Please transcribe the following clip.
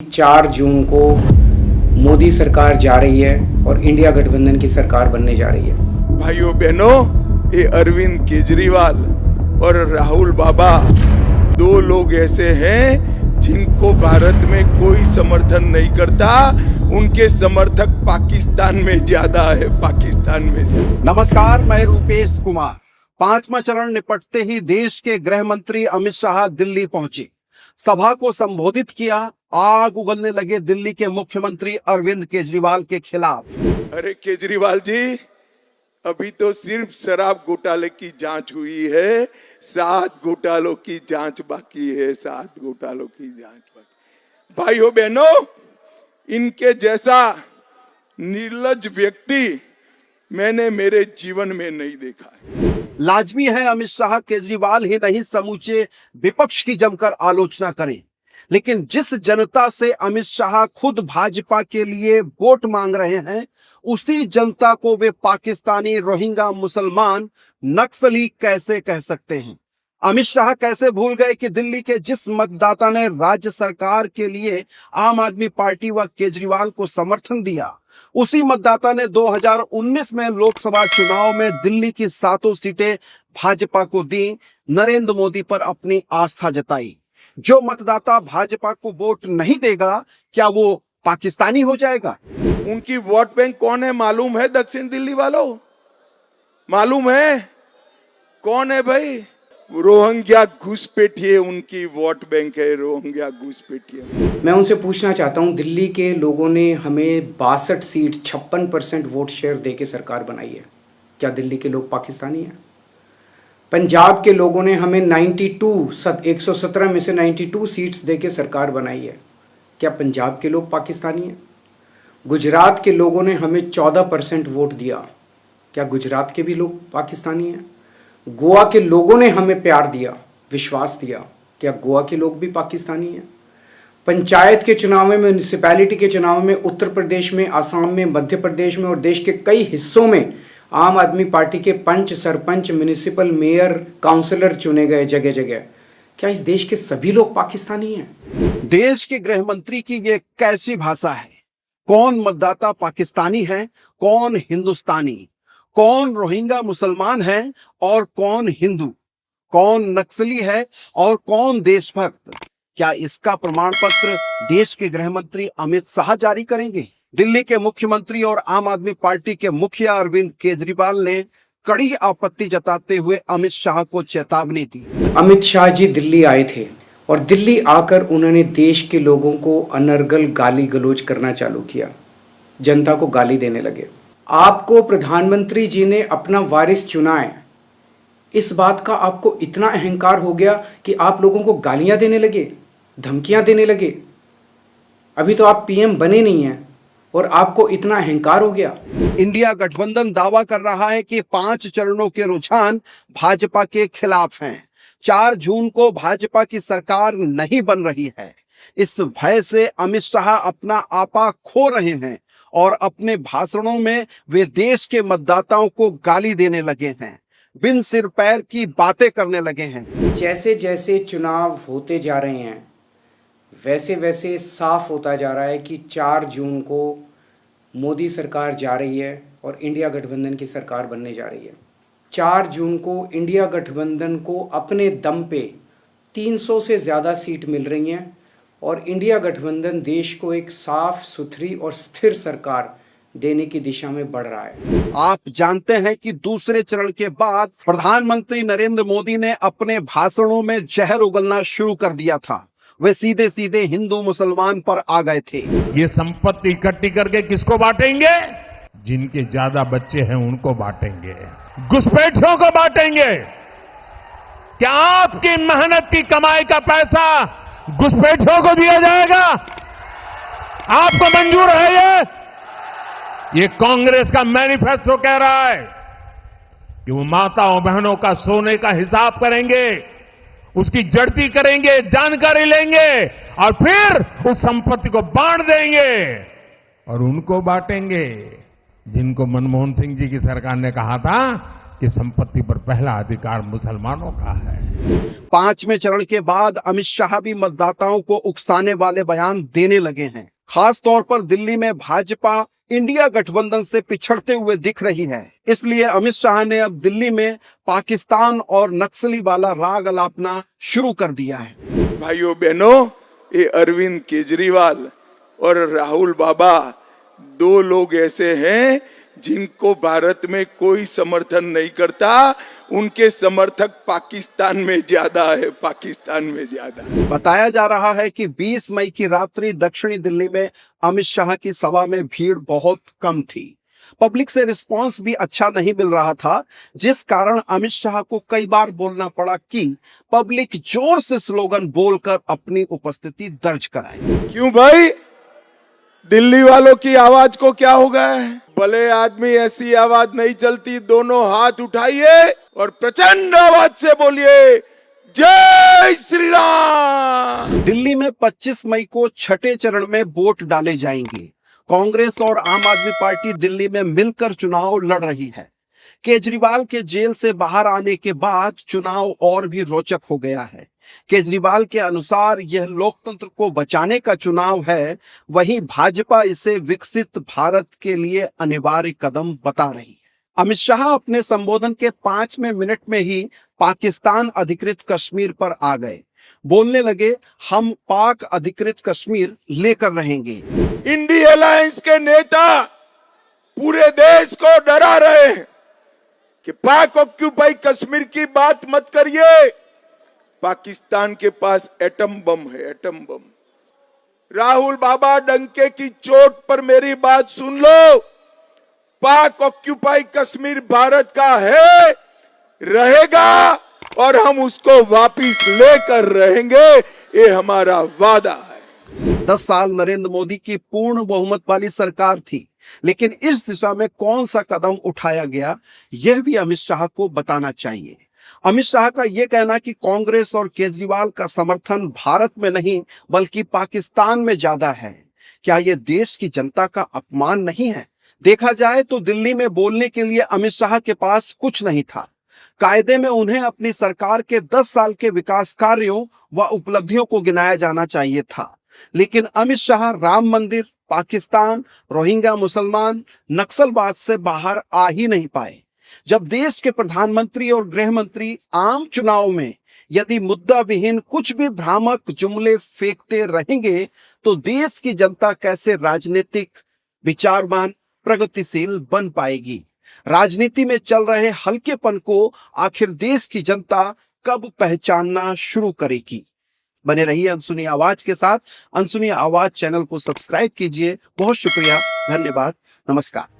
4 जून को मोदी सरकार जा रही है और इंडिया गठबंधन की सरकार बनने जा रही है। भाइयों बहनों, ये अरविंद केजरीवाल और राहुल बाबा दो लोग ऐसे हैं जिनको भारत में कोई समर्थन नहीं करता। उनके समर्थक पाकिस्तान में ज्यादा है, पाकिस्तान में। नमस्कार, मैं रूपेश कुमार। 5वां चरण निपटते ही देश के गृह मंत्री अमित शाह दिल्ली पहुंचे। सभा को संबोधित किया। आग उगलने लगे दिल्ली के मुख्यमंत्री अरविंद केजरीवाल के खिलाफ। अरे केजरीवाल जी, अभी तो सिर्फ शराब घोटाले की जांच हुई है, 7 घोटालों की जांच बाकी है, 7 घोटालों की जांच बाकी। भाइयों बहनों, इनके जैसा निर्लज्ज व्यक्ति मैंने मेरे जीवन में नहीं देखा है। लाजमी है अमित शाह केजरीवाल ही नहीं समूचे विपक्ष की जमकर आलोचना करें, लेकिन जिस जनता से अमित शाह खुद भाजपा के लिए वोट मांग रहे हैं, उसी जनता को वे पाकिस्तानी, रोहिंग्या, मुसलमान, नक्सली कैसे कह सकते हैं? अमित शाह कैसे भूल गए कि दिल्ली के जिस मतदाता ने राज्य सरकार के लिए आम आदमी पार्टी व केजरीवाल को समर्थन दिया, उसी मतदाता ने 2019 में लोकसभा चुनाव में दिल्ली की 7 सीटें भाजपा को दी, नरेंद्र मोदी पर अपनी आस्था जताई। जो मतदाता भाजपा को वोट नहीं देगा, क्या वो पाकिस्तानी हो जाएगा? उनकी वोट बैंक कौन है मालूम है? दक्षिण दिल्ली वालों, मालूम है कौन है भाई? रोहिंग्या घुसपैठिए उनकी वोट बैंक है, रोहिंग्या घुसपैठिए। मैं उनसे पूछना चाहता हूं, दिल्ली के लोगों ने हमें 62 सीट 56% वोट शेयर देके सरकार बनाई है। क्या दिल्ली के लोग पाकिस्तानी हैं? पंजाब के लोगों ने हमें 117 में से 92 सीट्स देके सरकार बनाई है। क्या पंजाब के लोग पाकिस्तानी हैं? गुजरात के लोगों ने हमें 14% वोट दिया। क्या गुजरात के भी लोग पाकिस्तानी हैं? गोवा के लोगों ने हमें प्यार दिया, विश्वास दिया। क्या गोवा के लोग भी पाकिस्तानी हैं? पंचायत के चुनाव में, म्यूनिसिपैलिटी के चुनाव में उत्तर प्रदेश में, आसाम में, मध्य प्रदेश में और देश के कई हिस्सों में आम आदमी पार्टी के पंच, सरपंच, म्यूनिसिपल मेयर, काउंसलर चुने गए जगह जगह। क्या इस देश के सभी लोग पाकिस्तानी हैं? देश के गृह मंत्री की ये कैसी भाषा है? कौन मतदाता पाकिस्तानी है, कौन हिंदुस्तानी? कौन रोहिंग्या मुसलमान है और कौन हिंदू? कौन नक्सली है और कौन देशभक्त? क्या इसका प्रमाण पत्र देश के गृह मंत्री अमित शाह जारी करेंगे? दिल्ली के मुख्यमंत्री और आम आदमी पार्टी के मुखिया अरविंद केजरीवाल ने कड़ी आपत्ति जताते हुए अमित शाह को चेतावनी दी। अमित शाह जी दिल्ली आए थे और दिल्ली आकर उन्होंने देश के लोगों को अनर्गल गाली गलौज करना चालू किया। जनता को गाली देने लगे। आपको प्रधानमंत्री जी ने अपना वारिस चुना है, इस बात का आपको इतना अहंकार हो गया कि आप लोगों को गालियां देने लगे, धमकियां देने लगे। अभी तो आप पीएम बने नहीं हैं और आपको इतना अहंकार हो गया। इंडिया गठबंधन दावा कर रहा है कि 5 चरणों के रुझान भाजपा के खिलाफ हैं। 4 जून को भाजपा की सरकार नहीं बन रही है। इस भय से अमित शाह अपना आपा खो रहे हैं और अपने भाषणों में वे देश के मतदाताओं को गाली देने लगे हैं, बिन सिर पैर की बातें करने लगे हैं। जैसे जैसे चुनाव होते जा रहे हैं, वैसे वैसे साफ होता जा रहा है कि 4 जून को मोदी सरकार जा रही है और इंडिया गठबंधन की सरकार बनने जा रही है। 4 जून को इंडिया गठबंधन को अपने दम पे 300 से ज़्यादा सीट मिल रही हैं और इंडिया गठबंधन देश को एक साफ सुथरी और स्थिर सरकार देने की दिशा में बढ़ रहा है। आप जानते हैं कि दूसरे चरण के बाद प्रधानमंत्री नरेंद्र मोदी ने अपने भाषणों में जहर उगलना शुरू कर दिया था। वे सीधे सीधे हिंदू मुसलमान पर आ गए थे। ये संपत्ति इकट्ठी करके किसको बांटेंगे? जिनके ज्यादा बच्चे हैं उनको बांटेंगे, घुसपैठियों को बांटेंगे। क्या आपकी मेहनत की कमाई का पैसा घुसपैठियों को दिया जाएगा? आपको मंजूर है? ये कांग्रेस का मैनिफेस्टो कह रहा है कि वो माताओं बहनों का सोने का हिसाब करेंगे, उसकी जड़ती करेंगे, जानकारी लेंगे और फिर उस संपत्ति को बांट देंगे। और उनको बांटेंगे जिनको मनमोहन सिंह जी की सरकार ने कहा था कि संपत्ति पर पहला अधिकार मुसलमानों का है। 5वें चरण के बाद अमित शाह भी मतदाताओं को उकसाने वाले बयान देने लगे हैं। खास तौर पर दिल्ली में भाजपा इंडिया गठबंधन से पिछड़ते हुए दिख रही है। इसलिए अमित शाह ने अब दिल्ली में पाकिस्तान और नक्सली वाला राग अलापना शुरू कर दिया है। भाइयों बहनों, ये अरविंद केजरीवाल और राहुल बाबा दो लोग ऐसे हैं जिनको भारत में कोई समर्थन नहीं करता। उनके समर्थक पाकिस्तान में ज्यादा है, पाकिस्तान में ज्यादा। बताया जा रहा है कि 20 मई की रात्रि दक्षिणी दिल्ली में अमित शाह की सभा में भीड़ बहुत कम थी। पब्लिक से रिस्पांस भी अच्छा नहीं मिल रहा था, जिस कारण अमित शाह को कई बार बोलना पड़ा कि पब्लिक जोर से स्लोगन बोलकर अपनी उपस्थिति दर्ज कराए। क्यों भाई, दिल्ली वालों की आवाज को क्या हो गया है? भले आदमी ऐसी आवाज नहीं चलती। दोनों हाथ उठाइए और प्रचंड आवाज से बोलिए जय श्री राम। दिल्ली में 25 मई को छठे चरण में वोट डाले जाएंगे। कांग्रेस और आम आदमी पार्टी दिल्ली में मिलकर चुनाव लड़ रही है। केजरीवाल के जेल से बाहर आने के बाद चुनाव और भी रोचक हो गया है। केजरीवाल के अनुसार यह लोकतंत्र को बचाने का चुनाव है, वहीं भाजपा इसे विकसित भारत के लिए अनिवार्य कदम बता रही है। अमित शाह अपने संबोधन के 5वें मिनट में ही पाकिस्तान अधिकृत कश्मीर पर आ गए। बोलने लगे, हम पाक अधिकृत कश्मीर लेकर रहेंगे। इंडी अलायंस के नेता पूरे देश को डरा रहे हैं कि पाक ऑक्यूपाई कश्मीर की बात मत करिए। पाकिस्तान के पास एटम बम है, एटम बम। राहुल बाबा, डंके की चोट पर मेरी बात सुन लो। पाक ऑक्यूपाई कश्मीर भारत का है, रहेगा और हम उसको वापिस लेकर रहेंगे, ये हमारा वादा है। 10 साल नरेंद्र मोदी की पूर्ण बहुमत वाली सरकार थी, लेकिन इस दिशा में कौन सा कदम उठाया गया, यह भी अमित शाह को बताना चाहिए। अमित शाह का यह कहना कि कांग्रेस और केजरीवाल का समर्थन भारत में नहीं बल्कि पाकिस्तान में ज्यादा है, क्या यह देश की जनता का अपमान नहीं है? देखा जाए तो दिल्ली में बोलने के लिए अमित शाह के पास कुछ नहीं था। कायदे में उन्हें अपनी सरकार के 10 साल के विकास कार्यों व उपलब्धियों को गिनाया जाना चाहिए था, लेकिन अमित शाह राम मंदिर, पाकिस्तान, रोहिंग्या मुसलमान, नक्सलवाद से बाहर आ ही नहीं पाए। जब देश के प्रधानमंत्री और गृह मंत्री आम चुनाव में यदि मुद्दा विहीन कुछ भी भ्रामक जुमले फेंकते रहेंगे, तो देश की जनता कैसे राजनीतिक, विचारवान, प्रगतिशील बन पाएगी? राजनीति में चल रहे हल्केपन को आखिर देश की जनता कब पहचानना शुरू करेगी? बने रहिए अनसुनी आवाज के साथ। अनसुनी आवाज चैनल को सब्सक्राइब कीजिए। बहुत शुक्रिया, धन्यवाद, नमस्कार।